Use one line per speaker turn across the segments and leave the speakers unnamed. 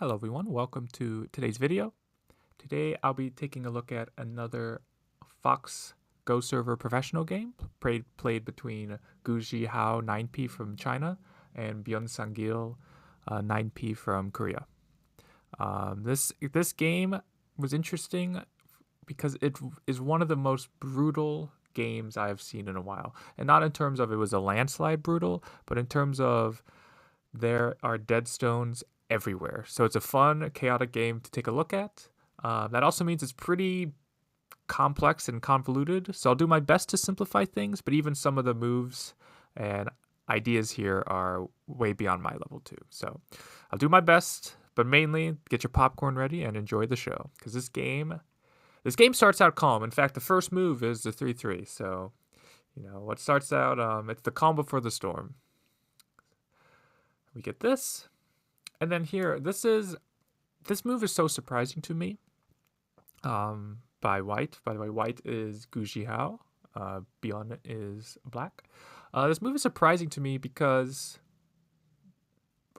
Hello everyone, welcome to today's video. Today I'll be taking a look at another Fox Go Server professional game played between Zihao 9P from China and Byun Sangil 9P from Korea. This game was interesting because it is one of the most brutal games I've seen in a while. And not in terms of it was a landslide brutal, but in terms of there are dead stones everywhere. So it's a fun, chaotic game to take a look at. That also means it's pretty complex and convoluted. So I'll do my best to simplify things, but even some of the moves and ideas here are way beyond my level too. So I'll do my best, but mainly get your popcorn ready and enjoy the show. Because this game starts out calm. In fact, the first move is the 3-3. So, what starts out, it's the calm before the storm. We get this. And then here, this move is so surprising to me. By white. By the way, white is Zihao. Byun is black. This move is surprising to me because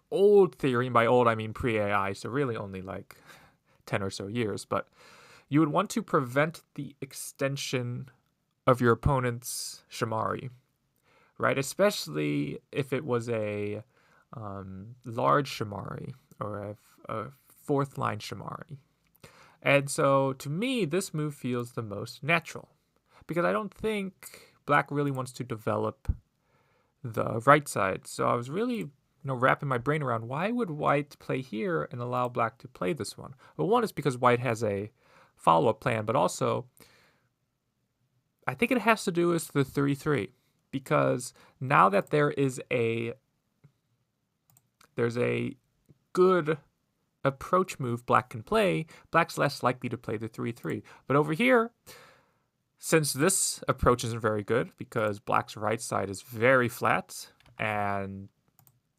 old theory, and by old I mean pre-AI, so really only like 10 or so years, but you would want to prevent the extension of your opponent's Shamari, right? Especially if it was a large Shamari or a fourth line Shamari. And so to me, this move feels the most natural because I don't think black really wants to develop the right side. So I was really wrapping my brain around why would white play here and allow black to play this one? Well, one is because white has a follow-up plan, but also I think it has to do with the 3-3 because now that there's a good approach move black can play, black's less likely to play the 3-3. But over here, since this approach isn't very good because black's right side is very flat and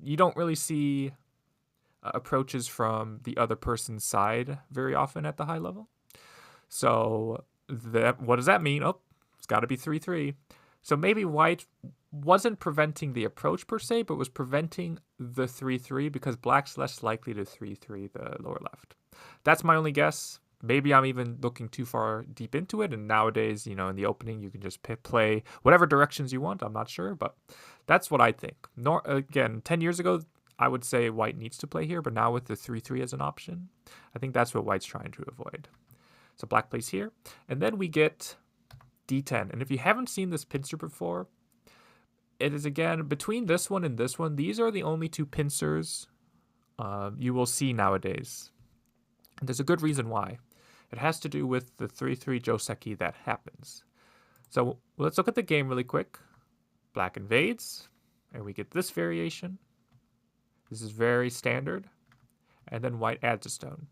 you don't really see approaches from the other person's side very often at the high level. So what does that mean? Oh, it's got to be 3-3. So maybe white wasn't preventing the approach per se, but was preventing the 3-3 because black's less likely to 3-3 the lower left. That's my only guess. Maybe I'm even looking too far deep into it. And nowadays, in the opening, you can just play whatever directions you want. I'm not sure, but that's what I think. Again, 10 years ago, I would say white needs to play here, but now with the 3-3 as an option, I think that's what white's trying to avoid. So black plays here, and then we get D10. And if you haven't seen this pincer before, it is again between this one and this one. These are the only two pincers you will see nowadays. And there's a good reason why. It has to do with the 3-3 Joseki that happens. So let's look at the game really quick. Black invades, and we get this variation. This is very standard. And then white adds a stone.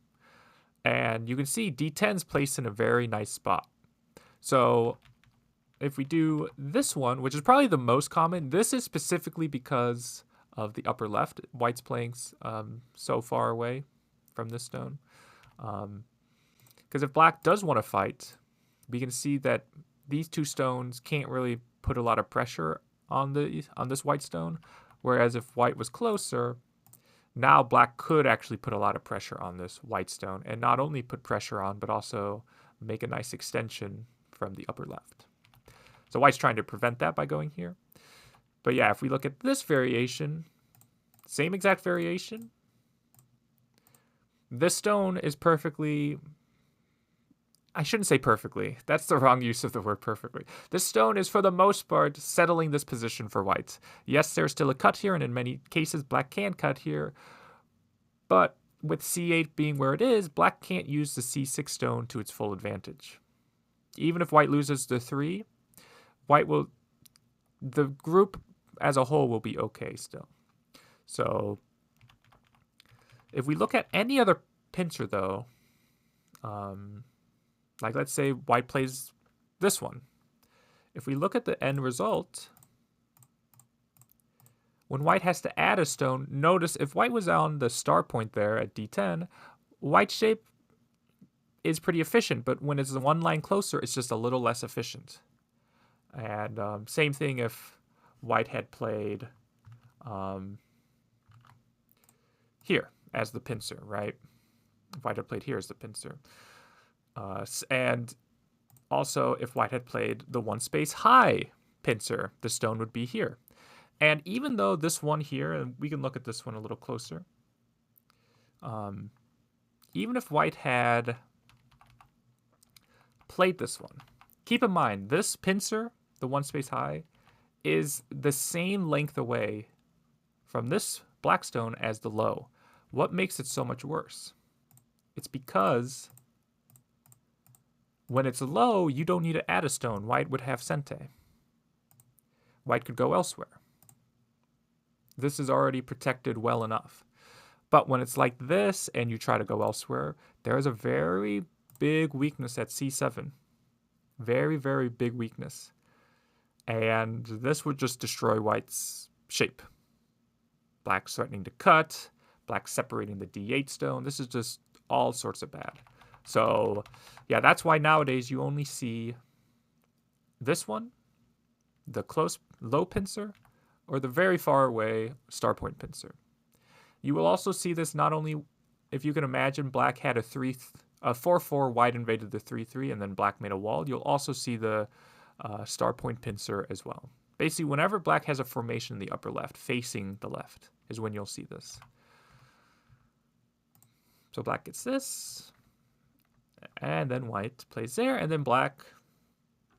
And you can see D10's placed in a very nice spot. So if we do this one, which is probably the most common, this is specifically because of the upper left. White's playing so far away from this stone. Because if black does want to fight, we can see that these two stones can't really put a lot of pressure on this white stone. Whereas if white was closer, now black could actually put a lot of pressure on this white stone and not only put pressure on, but also make a nice extension from the upper left. So white's trying to prevent that by going here. But yeah, if we look at this variation, same exact variation, this stone is perfectly, I shouldn't say perfectly. That's the wrong use of the word perfectly. This stone is, for the most part, settling this position for white. Yes, there's still a cut here, and in many cases, black can cut here. But with C8 being where it is, black can't use the C6 stone to its full advantage. Even if white loses the 3, the group as a whole will be okay still. So if we look at any other pincer, though, like let's say white plays this one. If we look at the end result, when white has to add a stone, notice if white was on the star point there at D10, white's shape is pretty efficient, but when it's one line closer, it's just a little less efficient. And same thing if white had played here. as the pincer, right? If white had played here as the pincer. And also, if white had played the one space high pincer, the stone would be here. And even though this one here, and we can look at this one a little closer, even if white had played this one, keep in mind, this pincer, the one space high, is the same length away from this black stone as the low. What makes it so much worse? It's because when it's low, you don't need to add a stone. White would have sente. White could go elsewhere. This is already protected well enough. But when it's like this and you try to go elsewhere, there is a very big weakness at c7. Very, very big weakness. And this would just destroy white's shape. Black threatening to cut, black separating the d8 stone. This is just all sorts of bad. So, yeah, that's why nowadays you only see this one, the close low pincer, or the very far away star point pincer. You will also see this not only if you can imagine black had a 4-4, white invaded the 3-3, and then black made a wall. You'll also see the star point pincer as well. Basically, whenever black has a formation in the upper left, facing the left, is when you'll see this. So black gets this, and then white plays there, and then black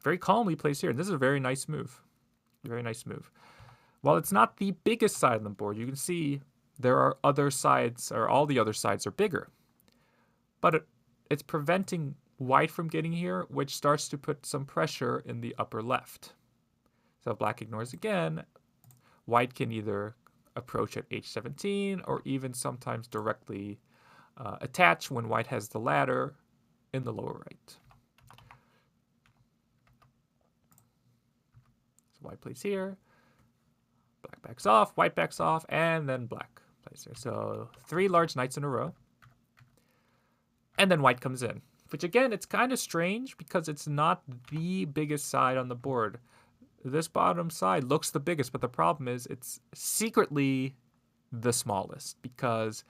very calmly plays here. And this is a very nice move. Very nice move. While it's not the biggest side on the board, you can see there are other sides, or all the other sides are bigger. But it's preventing white from getting here, which starts to put some pressure in the upper left. So if black ignores again, white can either approach at h17 or even sometimes directly attach when white has the ladder in the lower right. So white plays here, black backs off, white backs off, and then black plays here. So 3 large knights in a row. And then white comes in, which again, it's kind of strange because it's not the biggest side on the board. This bottom side looks the biggest, but the problem is it's secretly the smallest because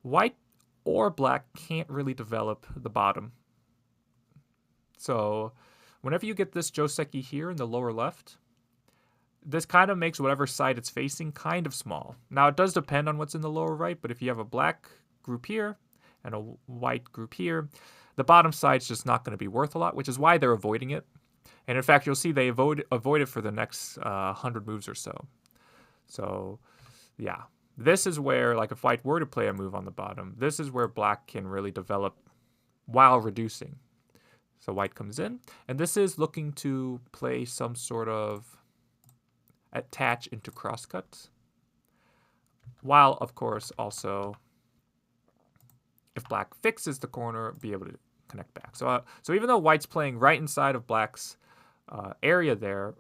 white or black can't really develop the bottom. So whenever you get this joseki here in the lower left, this kind of makes whatever side it's facing kind of small. Now, it does depend on what's in the lower right, but if you have a black group here and a white group here, the bottom side's just not going to be worth a lot, which is why they're avoiding it. And in fact, you'll see they avoid it for the next 100 moves or so. So, yeah. This is where, like, if white were to play a move on the bottom, this is where black can really develop while reducing. So white comes in, and this is looking to play some sort of attach into crosscuts, while, of course, also, if black fixes the corner, be able to connect back. So even though white's playing right inside of black's area there,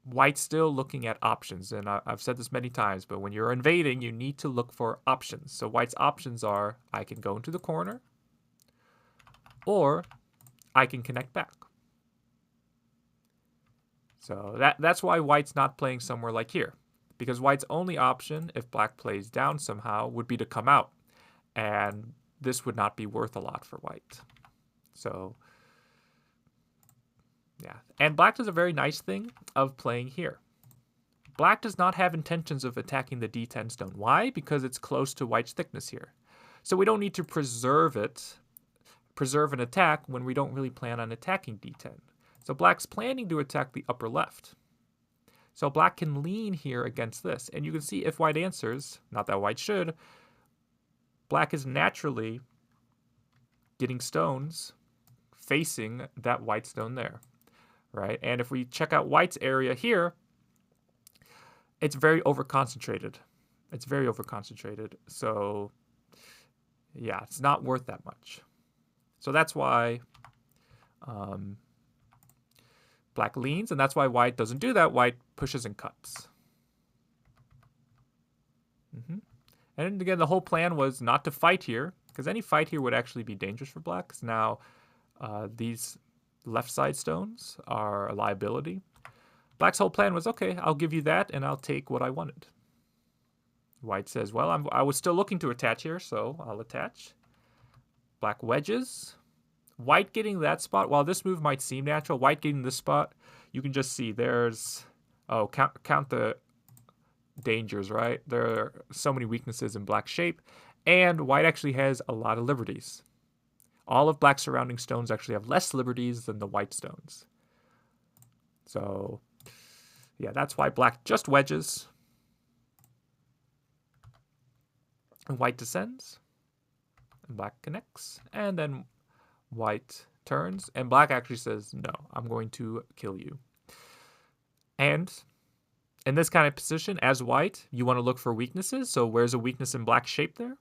white's still looking at options. And I've said this many times, but when you're invading, you need to look for options. So white's options are, I can go into the corner, or I can connect back. So that's why white's not playing somewhere like here. Because white's only option, if black plays down somehow, would be to come out. And this would not be worth a lot for white. So, yeah. And black does a very nice thing of playing here. Black does not have intentions of attacking the d10 stone. Why? Because it's close to white's thickness here. So we don't need to preserve an attack when we don't really plan on attacking d10. So black's planning to attack the upper left. So black can lean here against this. And you can see if white answers, not that white should, black is naturally getting stones facing that white stone there, right? And if we check out white's area here, it's very overconcentrated. It's very overconcentrated. So, yeah, it's not worth that much. So that's why black leans, and that's why white doesn't do that. White pushes and cuts. And again, the whole plan was not to fight here, because any fight here would actually be dangerous for black. Because now these left side stones are a liability. Black's whole plan was, okay, I'll give you that, and I'll take what I wanted, White says, well, I was still looking to attach here, so I'll attach. Black wedges. White getting that spot. While this move might seem natural, white getting this spot, you can just see there's... Oh, count the dangers, right? There are so many weaknesses in black's shape, and white actually has a lot of liberties. All of black's surrounding stones actually have less liberties than the white stones. So, yeah, that's why black just wedges. And white descends. And black connects. And then white turns. And black actually says, no, I'm going to kill you. And in this kind of position, as white, you want to look for weaknesses. So where's a weakness in black's shape there?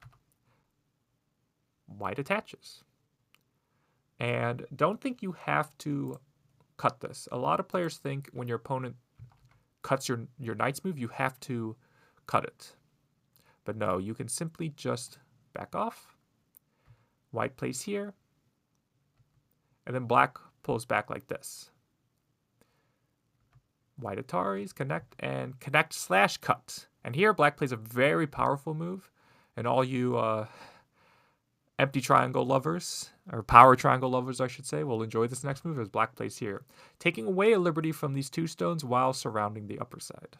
White attaches. And don't think you have to cut this. A lot of players think when your opponent cuts your knight's move, you have to cut it. But no, you can simply just back off. White plays here. And then black pulls back like this. White Ataris, connect, and connect/cut. And here black plays a very powerful move. And all you empty triangle lovers, or power triangle lovers, I should say, will enjoy this next move as black plays here, taking away a liberty from these two stones while surrounding the upper side.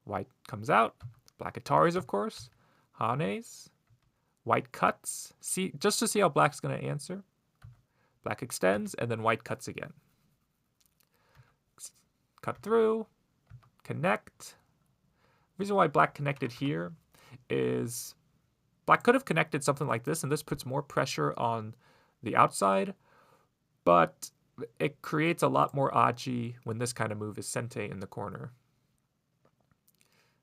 White comes out, black Ataris, of course, Hanes, white cuts, just to see how black's going to answer. Black extends, and then white cuts again. Cut through, connect. The reason why black connected here is black could have connected something like this, and this puts more pressure on the outside, but it creates a lot more aji when this kind of move is sente in the corner.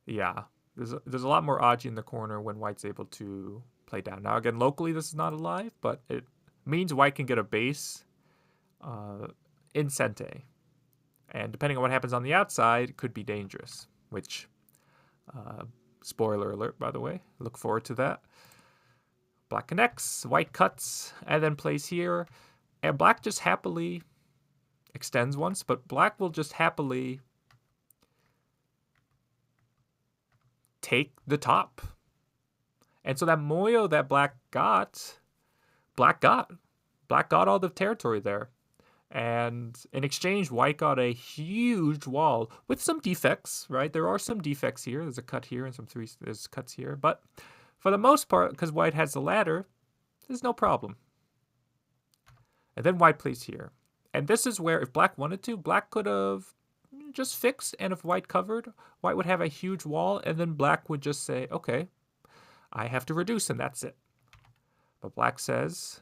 Yeah, there's a lot more aji in the corner when white's able to play down. Now, again, locally this is not alive, but it means white can get a base in sente. And depending on what happens on the outside, it could be dangerous, which... spoiler alert, by the way. Look forward to that. Black connects, white cuts, and then plays here. And black just happily extends once, but black will just happily take the top. And so that moyo that black got all the territory there. And in exchange, white got a huge wall with some defects, right? There are some defects here. There's a cut here and there's cuts here. But for the most part, because white has the ladder, there's no problem. And then white plays here. And this is where, if black wanted to, black could have just fixed. And if white covered, white would have a huge wall. And then black would just say, okay, I have to reduce, and that's it. But black says,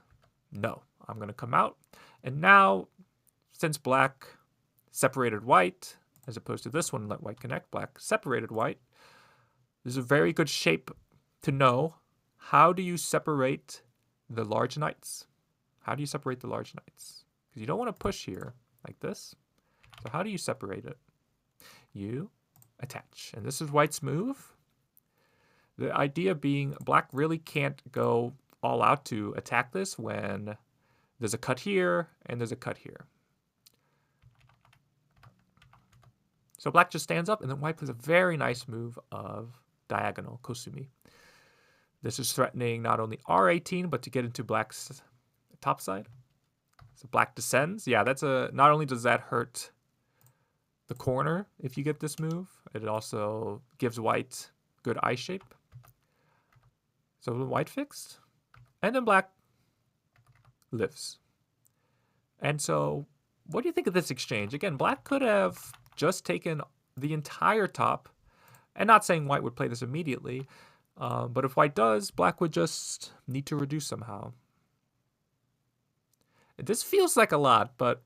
no, I'm going to come out. And now, since black separated white, as opposed to this one, let white connect, black separated white, there's a very good shape to know how do you separate the large knights. How do you separate the large knights? Because you don't want to push here like this. So how do you separate it? You attach. And this is white's move. The idea being black really can't go all out to attack this when there's a cut here, and there's a cut here. So black just stands up, and then white plays a very nice move of diagonal, Kosumi. This is threatening not only R18, but to get into black's top side. So black descends. Yeah, that's not only does that hurt the corner if you get this move, it also gives white good eye shape. So white fixed. And then black lives. And so what do you think of this exchange? Again, black could have just taken the entire top, and not saying white would play this immediately, but if white does, black would just need to reduce somehow. This feels like a lot, but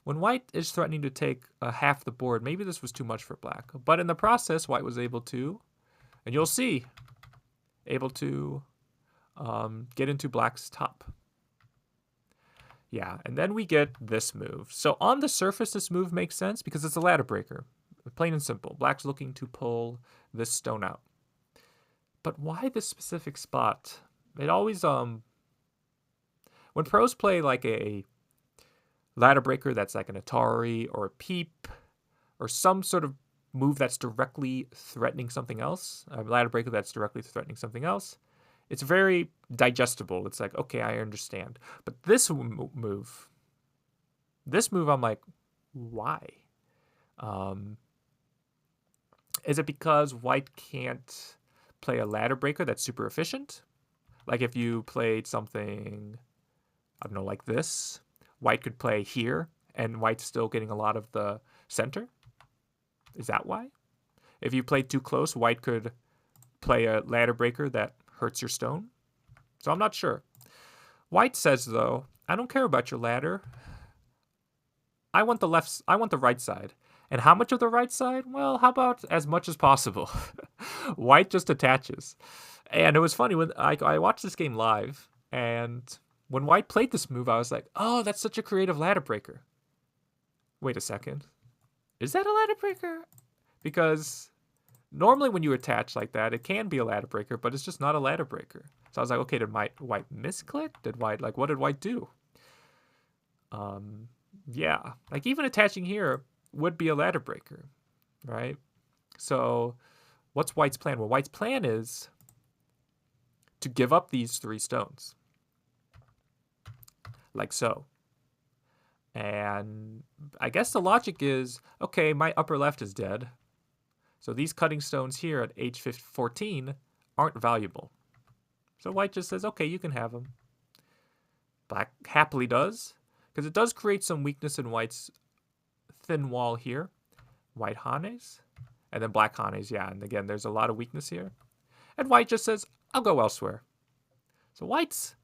when white is threatening to take half the board, maybe this was too much for black. But in the process, white was able to, and you'll see, able to get into black's top. Yeah, and then we get this move. So on the surface, this move makes sense because it's a ladder breaker. Plain and simple. Black's looking to pull this stone out. But why this specific spot? It always, when pros play like a ladder breaker that's like an Atari or a Peep or some sort of move that's directly threatening something else, a ladder breaker that's directly threatening something else, it's very digestible. It's like, okay, I understand. But this move, I'm like, why? Is it because white can't play a ladder breaker that's super efficient? Like if you played something, I don't know, like this, white could play here, and white's still getting a lot of the center? Is that why? If you played too close, white could play a ladder breaker that hurts your stone? So I'm not sure. White says, though, I don't care about your ladder. I want the right side. And how much of the right side? Well, how about as much as possible? White just attaches. And it was funny when I watched this game live, and when white played this move, I was like, oh, that's such a creative ladder breaker. Wait a second. Is that a ladder breaker? Because normally when you attach like that, it can be a ladder breaker, but it's just not a ladder breaker. So I was like, okay, did white misclick? What did white do? Yeah, like even attaching here would be a ladder breaker, right? So what's white's plan? Well, white's plan is to give up these 3 stones. Like so. And I guess the logic is, okay, my upper left is dead. So these cutting stones here at H14 aren't valuable. So white just says, okay, you can have them. Black happily does, because it does create some weakness in white's thin wall here. White Hanes, and then black Hanes, yeah. And again, there's a lot of weakness here. And white just says, I'll go elsewhere. So white's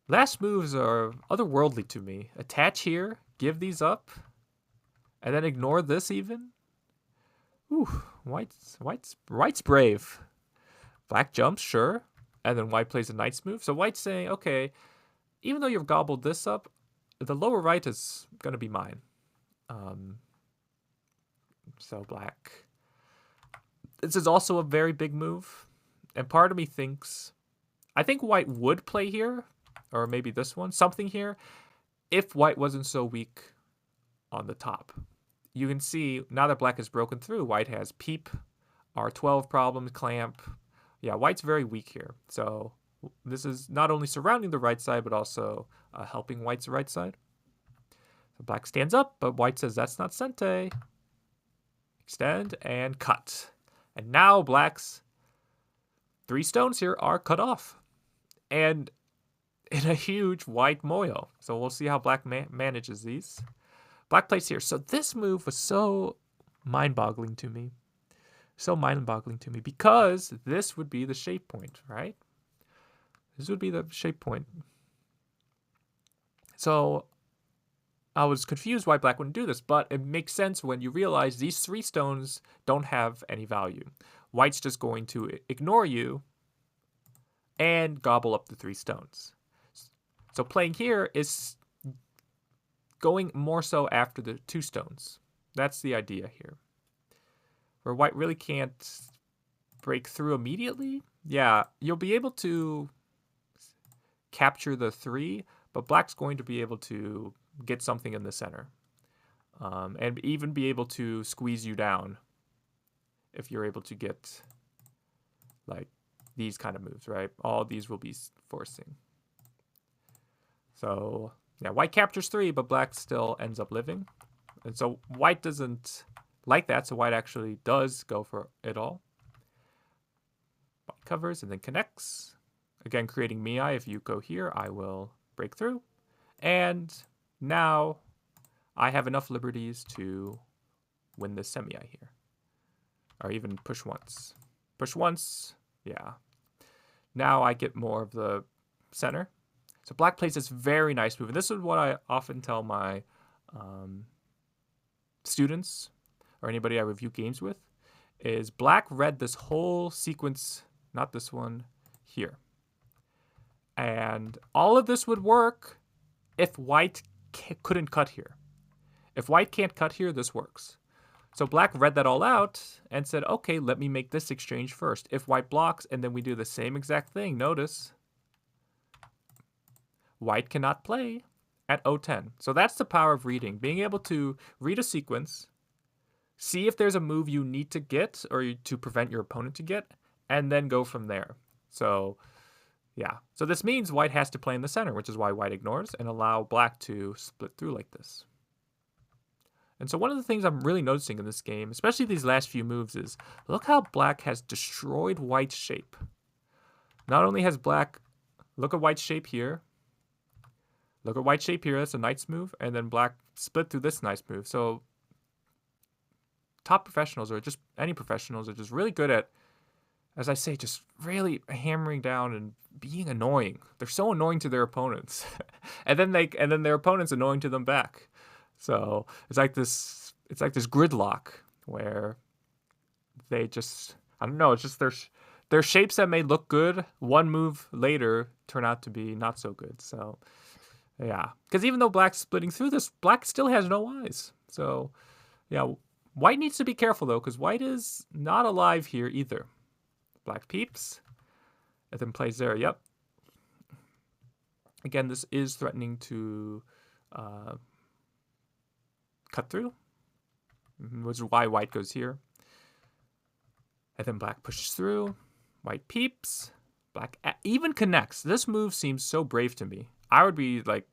last moves are otherworldly to me. Attach here, give these up, and then ignore this even. Ooh, white's brave. Black jumps, sure. And then white plays a knight's move. So white's saying, okay, even though you've gobbled this up, the lower right is going to be mine. So black. This is also a very big move. And part of me thinks, I think white would play here, or maybe this one, something here, if white wasn't so weak on the top. You can see, now that black has broken through, white has peep, R12 problems, clamp. Yeah, white's very weak here. So this is not only surrounding the right side, but also helping white's right side. So black stands up, but white says, that's not sente. Extend and cut. And now black's 3 stones here are cut off. And in a huge white moyo. So we'll see how black manages these. Black plays here. So this move was so mind-boggling to me. So mind-boggling to me because this would be the shape point, right? This would be the shape point. So I was confused why black wouldn't do this, but it makes sense when you realize these 3 stones don't have any value. White's just going to ignore you and gobble up the 3 stones. So playing here is going more so after the 2 stones. That's the idea here. Where white really can't break through immediately. Yeah, you'll be able to capture the 3, but black's going to be able to get something in the center. And even be able to squeeze you down if you're able to get like these kind of moves, right? All these will be forcing. So yeah, white captures 3, but black still ends up living. And so white doesn't like that, so white actually does go for it all. White covers and then connects. Again, creating Miai. If you go here, I will break through. And now I have enough liberties to win this semi-I here. Or even push once. Push once, yeah. Now I get more of the center. So black plays this very nice move. And this is what I often tell my students or anybody I review games with, is black read this whole sequence, not this one, here. And all of this would work if white couldn't cut here. If white can't cut here, this works. So black read that all out and said, okay, let me make this exchange first. If white blocks, and then we do the same exact thing, notice white cannot play at O10. So that's the power of reading, being able to read a sequence, see if there's a move you need to get or to prevent your opponent to get, and then go from there. So, yeah. So this means white has to play in the center, which is why white ignores and allow black to split through like this. And so one of the things I'm really noticing in this game, especially these last few moves, is look how black has destroyed white's shape. Not only has black, look at white's shape here. Look at white's shape here, that's a nice move, and then black split through this nice move. So top professionals, or just any professionals, are just really good at, as I say, just really hammering down and being annoying. They're so annoying to their opponents. and then their opponent's annoying to them back. So it's like this gridlock where they just, I don't know, it's just their shapes that may look good, one move later turn out to be not so good. So yeah, because even though black's splitting through this, black still has no eyes. So yeah, white needs to be careful though, because white is not alive here either. Black peeps, and then plays there. Yep. Again, this is threatening to cut through, which is why white goes here. And then black pushes through. White peeps. Black even connects. This move seems so brave to me. I would be like,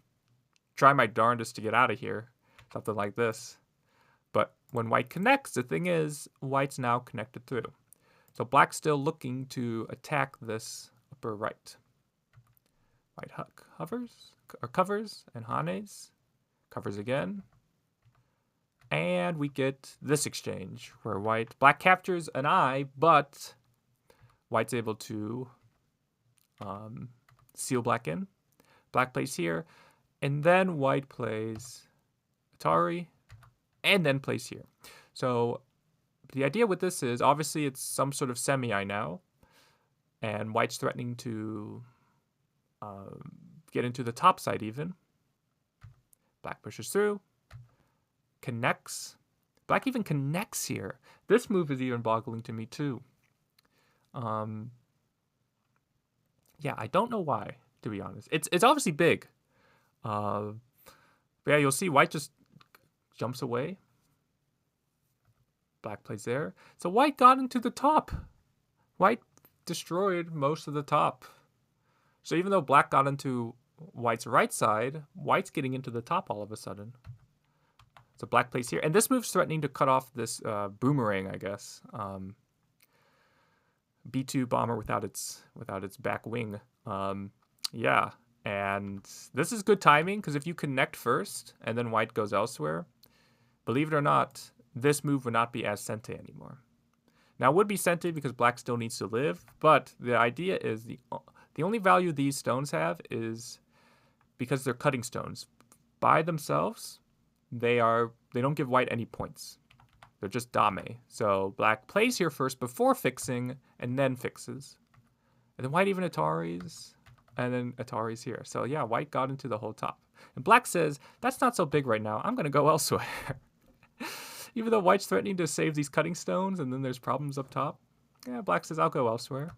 try my darndest to get out of here. Something like this. But when white connects, the thing is, white's now connected through. So black's still looking to attack this upper right. White covers, and Hanes. Covers again. And we get this exchange where black captures an eye, but white's able to seal black in. Black plays here, and then white plays Atari, and then plays here. So the idea with this is, obviously it's some sort of semi-eye now, and white's threatening to get into the top side even. Black pushes through, connects. Black even connects here. This move is even boggling to me too. Yeah, I don't know why, to be honest. It's obviously big. But yeah, you'll see white just jumps away. Black plays there. So white got into the top. White destroyed most of the top. So even though black got into white's right side, white's getting into the top all of a sudden. So black plays here. And this move's threatening to cut off this boomerang, I guess. B2 bomber without its back wing. Yeah. And this is good timing, because if you connect first and then white goes elsewhere, believe it or not, this move would not be as sente anymore. Now, it would be sente because black still needs to live, but the idea is the only value these stones have is because they're cutting stones. By themselves, they don't give white any points. They're just dame. So black plays here first before fixing, and then fixes. And then white even Ataris, and then Ataris here. So yeah, white got into the whole top. And black says, that's not so big right now. I'm going to go elsewhere. Even though white's threatening to save these cutting stones, and then there's problems up top. Yeah, black says, I'll go elsewhere.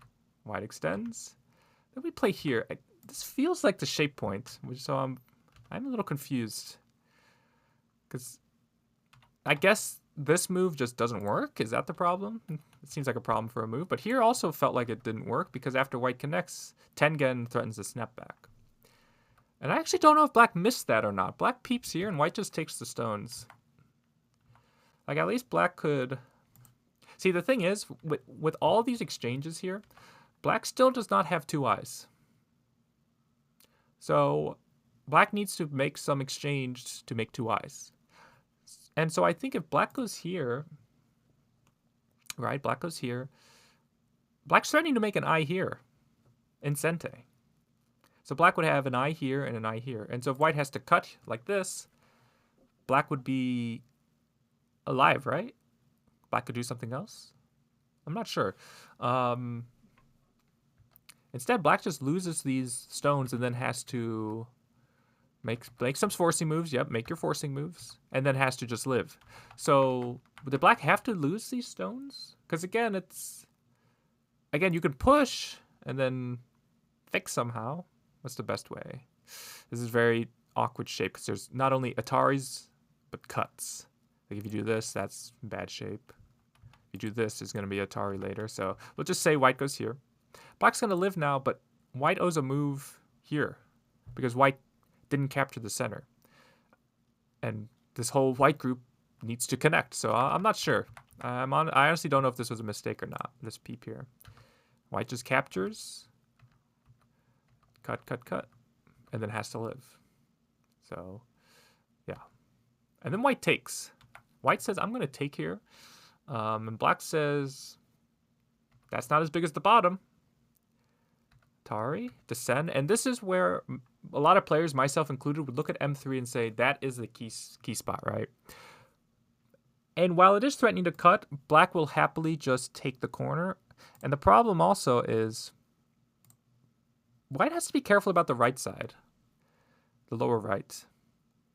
White extends. Then we play here. This feels like the shape point, so I'm a little confused. Because I guess this move just doesn't work. Is that the problem? It seems like a problem for a move. But here also felt like it didn't work, because after white connects, Tengen threatens the snapback. And I actually don't know if black missed that or not. Black peeps here, and white just takes the stones. Like, at least black could... See, the thing is, with all these exchanges here, black still does not have two eyes. So black needs to make some exchange to make two eyes. And so I think if black goes here, right, black goes here, black's threatening to make an eye here in sente. So black would have an eye here and an eye here. And so if white has to cut like this, black would be alive, right? Black could do something else? I'm not sure. Instead, black just loses these stones and then has to make some forcing moves. Yep, make your forcing moves. And then has to just live. So, did black have to lose these stones? Because again, you can push and then fix somehow. What's the best way? This is very awkward shape because there's not only Ataris, but cuts. Like if you do this, that's in bad shape. If you do this, there's going to be Atari later. So we'll just say white goes here. Black's going to live now, but white owes a move here because white didn't capture the center. And this whole white group needs to connect. So I'm not sure. I honestly don't know if this was a mistake or not. This peep here. White just captures. Cut, cut, cut. And then has to live. So, yeah. And then white takes. White says, I'm going to take here. And black says, that's not as big as the bottom. Atari, descend. And this is where a lot of players, myself included, would look at M3 and say, that is the key spot, right? And while it is threatening to cut, black will happily just take the corner. And the problem also is white has to be careful about the right side, the lower right.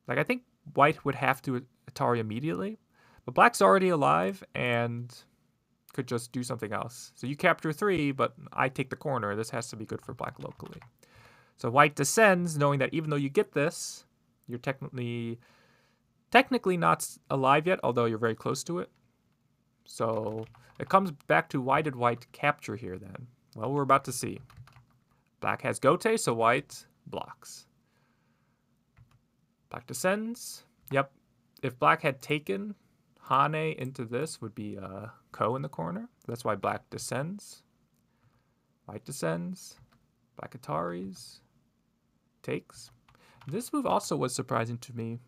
Like, I think white would have to Atari immediately, but black's already alive and could just do something else. So you capture 3, but I take the corner. This has to be good for black locally. So white descends, knowing that even though you get this, you're technically not alive yet, although you're very close to it. So it comes back to why did white capture here then? Well, we're about to see. Black has gote, so white blocks. Black descends. Yep. If black had taken Hane into this, would be Ko in the corner. That's why black descends. White descends. Black Ataris. Takes. This move also was surprising to me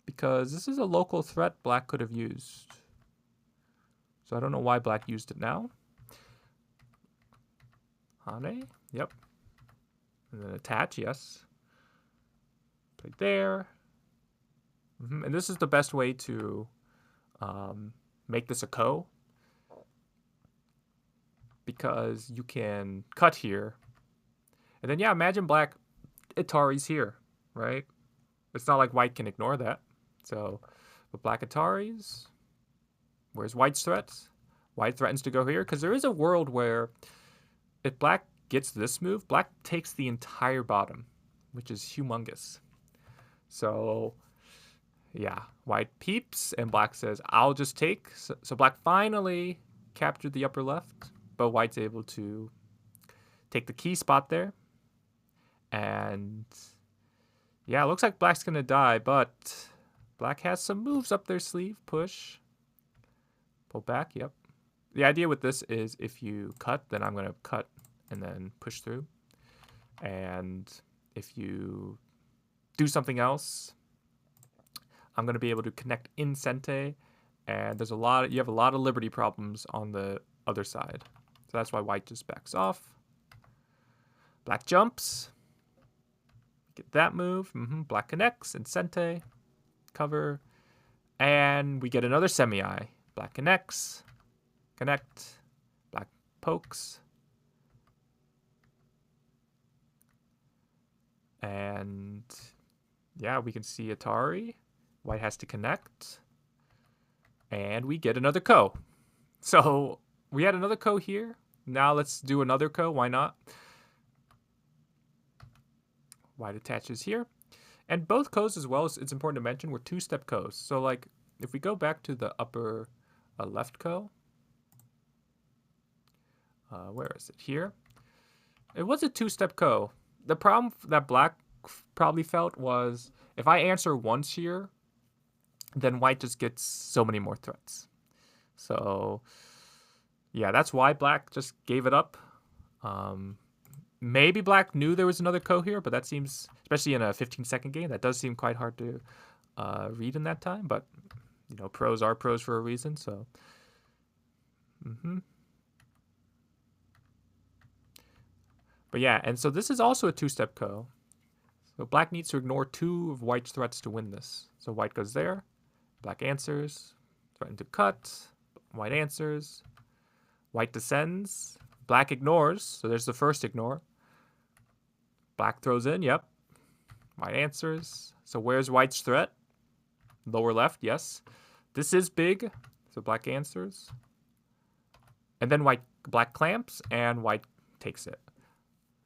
because this is a local threat black could have used. So I don't know why black used it now. Hane. Yep. And then attach, yes. Play there. And this is the best way to make this a Ko. Because you can cut here. And then, yeah, imagine black Atari's here, right? It's not like white can ignore that. So, with black Ataris, where's white's threats? White threatens to go here. Because there is a world where if black gets this move, black takes the entire bottom, which is humongous. So, yeah, white peeps, and black says, I'll just take. So black finally captured the upper left, but white's able to take the key spot there. And, yeah, it looks like black's going to die, but black has some moves up their sleeve. Push. Pull back, yep. The idea with this is if you cut, then I'm going to cut and then push through. And if you do something else, I'm going to be able to connect in Sente, and there's you have a lot of liberty problems on the other side. So that's why white just backs off. Black jumps. Get that move. Black connects in Sente. Cover. And we get another semi-eye. Black connects. Connect. Black pokes. And yeah, we can see Atari. White has to connect. And we get another Ko. So we had another Ko here. Now let's do another Ko. Why not? White attaches here. And both Kos as well, it's important to mention, were two-step Kos. So like if we go back to the upper left Ko. Where is it? Here. It was a two-step Ko. The problem that black probably felt was if I answer once here, then white just gets so many more threats. So, yeah, that's why black just gave it up. Maybe black knew there was another Ko here, but that seems, especially in a 15-second game, that does seem quite hard to read in that time. But, you know, pros are pros for a reason, so. But yeah, and so this is also a two-step Ko. So black needs to ignore 2 of white's threats to win this. So white goes there. Black answers. Threaten to cut. White answers. White descends. Black ignores. So there's the first ignore. Black throws in. Yep. White answers. So where's white's threat? Lower left. Yes. This is big. So black answers. And then black clamps and white takes it.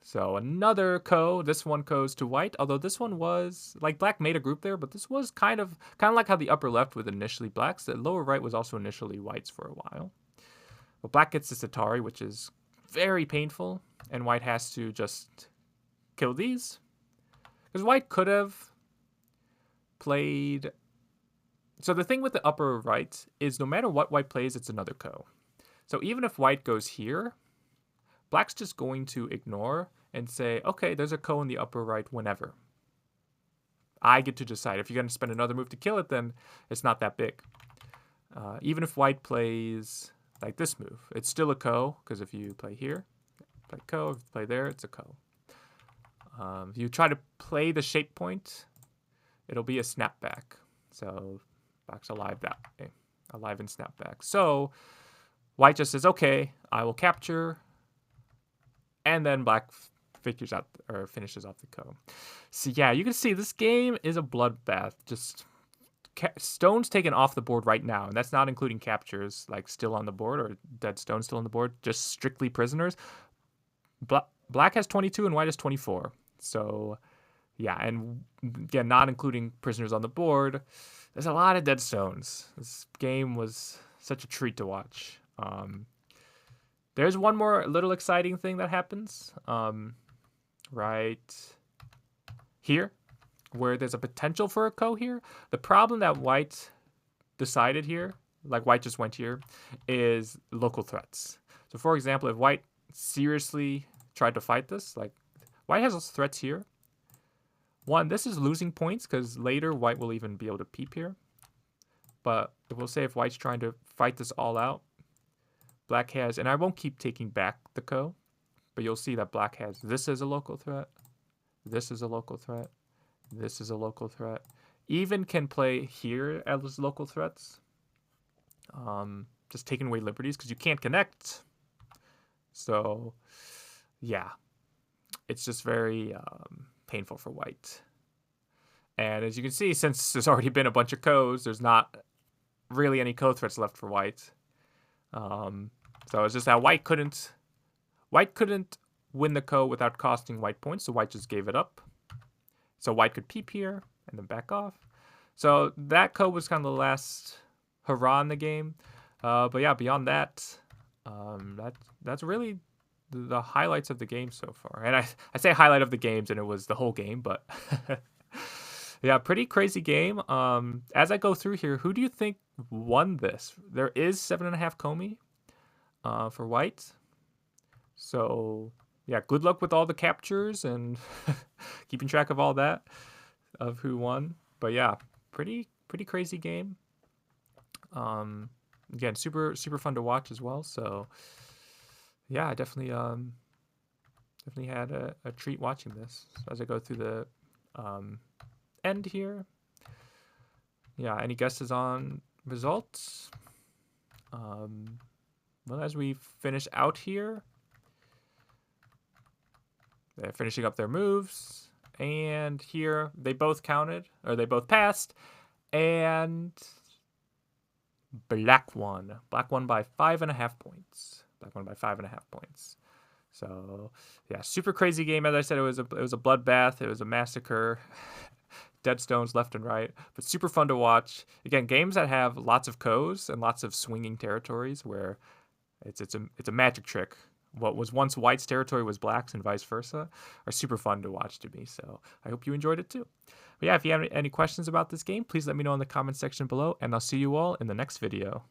So another ko. This one goes to white, although this one was like black made a group there, but this was kind of like how the upper left was initially blacks. The lower right was also initially whites for a while. But black gets this Atari, which is very painful, and white has to just kill these. Because white could have played. So the thing with the upper right is no matter what white plays, it's another ko. So even if white goes here, black's just going to ignore and say, okay, there's a ko in the upper right whenever. I get to decide. If you're going to spend another move to kill it, then it's not that big. Even if white plays like this move, it's still a ko, because if you play here, play ko. If you play there, it's a ko. If you try to play the shape point, it'll be a snapback. So black's alive that way. Alive and snapback. So white just says, okay, I will capture. And then black figures out or finishes off the ko. So yeah, you can see this game is a bloodbath. Just stones taken off the board right now, and that's not including captures like still on the board or dead stones still on the board. Just strictly prisoners. Black has 22 and white has 24. So yeah, and again, not including prisoners on the board. There's a lot of dead stones. This game was such a treat to watch. There's one more little exciting thing that happens right here, where there's a potential for a ko here. The problem that white decided here, like white just went here, is local threats. So for example, if white seriously tried to fight this, like white has those threats here. One, this is losing points because later white will even be able to peep here. But we'll say if white's trying to fight this all out, black has, and I won't keep taking back the ko, but you'll see that black has this as a local threat, this is a local threat, this is a local threat. Even can play here as local threats. Just taking away liberties because you can't connect. So yeah, it's just very painful for white. And as you can see, since there's already been a bunch of kos, there's not really any ko threats left for white. So it's just that white couldn't win the ko without costing white points, so white just gave it up. So white could peep here and then back off. So that ko was kind of the last hurrah in the game. But yeah, beyond that, that's really the highlights of the game so far. And I say highlight of the games, and it was the whole game, but yeah, pretty crazy game. As I go through here, who do you think won this? There is 7.5 komi for white. So yeah, good luck with all the captures and keeping track of all that, of who won. But yeah, pretty crazy game. Again, super fun to watch as well. So yeah, I definitely had a treat watching this. So as I go through the end here. Yeah, any guesses on results? Well, as we finish out here, they're finishing up their moves, and here they both counted, or they both passed, and black won. Black won by 5.5 points. Black won by 5.5 points. So yeah, super crazy game. As I said, it was a bloodbath. It was a massacre. Dead stones left and right, but super fun to watch. Again, games that have lots of kos and lots of swinging territories where it's a magic trick. What was once white's territory was black's and vice versa are super fun to watch to me. So I hope you enjoyed it too. But yeah, if you have any questions about this game, please let me know in the comment section below, and I'll see you all in the next video.